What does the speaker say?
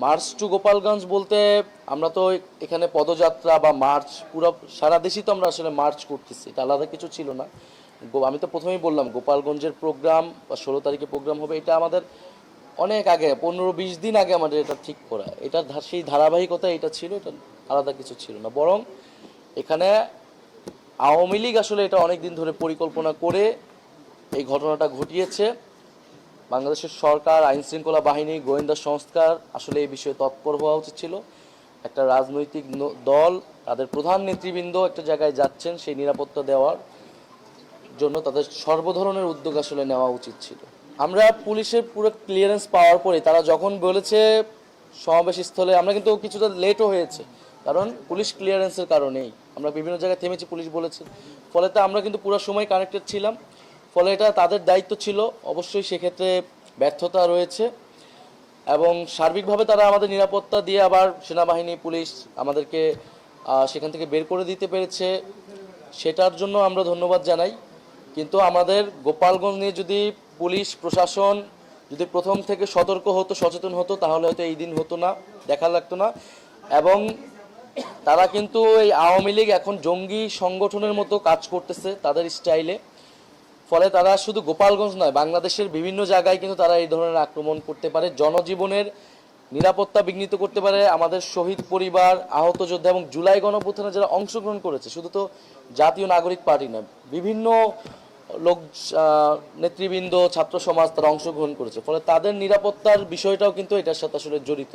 March two Gopalganj বলতে আমরা তো এখানে পদযাত্রা বা মার্চ পুরো সারা দেশই তো আমরা আসলে মার্চ করতেছি, এটা আলাদা কিছু ছিল না। আমি তো প্রথমেই বললাম গোপালগঞ্জের প্রোগ্রাম বা 16 তারিখে প্রোগ্রাম হবে, এটা আমাদের অনেক আগে 15-20 দিন আগে আমাদের এটা ঠিক করা, এটা সেই ধারাবাহিকতা এটা ছিল, এটা আলাদা কিছু ছিল না। বরং এখানে আওয়ামী লীগ আসলে এটা অনেক দিন ধরে পরিকল্পনা করে এই ঘটনাটা ঘটিয়েছে। বাংলাদেশের সরকার, আইন শৃঙ্খলা বাহিনী, গোয়েন্দা সংস্কার আসলে এই বিষয়ে তৎপর হওয়া উচিত ছিল। একটা রাজনৈতিক দল, তাদের প্রধান নেতৃবৃন্দ একটা জায়গায় যাচ্ছেন, সেই নিরাপত্তা দেওয়ার জন্য তাদের সর্বধরনের উদ্যোগ আসলে নেওয়া উচিত ছিল। আমরা পুলিশের পুরো ক্লিয়ারেন্স পাওয়ার পরে তারা যখন বলেছে সমাবেশ স্থলে, আমরা কিন্তু কিছুটা লেটও হয়েছে, কারণ পুলিশ ক্লিয়ারেন্সের কারণেই আমরা বিভিন্ন জায়গায় থেমেছি, পুলিশ বলেছে। ফলে তো আমরা কিন্তু পুরো সময় কানেক্টেড ছিলাম, ফলে এটা তাদের দায়িত্ব ছিল। অবশ্যই সেক্ষেত্রে ব্যর্থতা রয়েছে এবং সার্বিকভাবে তারা আমাদের নিরাপত্তা দিয়ে আবার সেনাবাহিনী, পুলিশ আমাদেরকে সেখান থেকে বের করে দিতে পেরেছে, সেটার জন্য আমরা ধন্যবাদ জানাই। কিন্তু আমাদের গোপালগঞ্জ নিয়ে যদি পুলিশ প্রশাসন যদি প্রথম থেকে সতর্ক হতো, সচেতন হতো, তাহলে হয়তো এই দিন হতো না, দেখা লাগতো না। এবং তারা কিন্তু এই আওয়ামী লীগ এখন জঙ্গি সংগঠনের মতো কাজ করতেছে তাদের স্টাইলে। ফলে তারা শুধু গোপালগঞ্জ নয়, বাংলাদেশের বিভিন্ন জায়গায় কিন্তু তারা এই ধরনের আক্রমণ করতে পারে, জনজীবনের নিরাপত্তা বিঘ্নিত করতে পারে। আমাদের শহীদ পরিবার, আহত যোদ্ধা এবং জুলাই গণঅভ্যুত্থানে যারা অংশগ্রহণ করেছে, শুধু তো জাতীয় নাগরিক পার্টি নয়, বিভিন্ন লোক, নেতৃবৃন্দ, ছাত্র সমাজ তারা অংশগ্রহণ করেছে, ফলে তাদের নিরাপত্তার বিষয়টাও কিন্তু এটার সাথে আসলে জড়িত।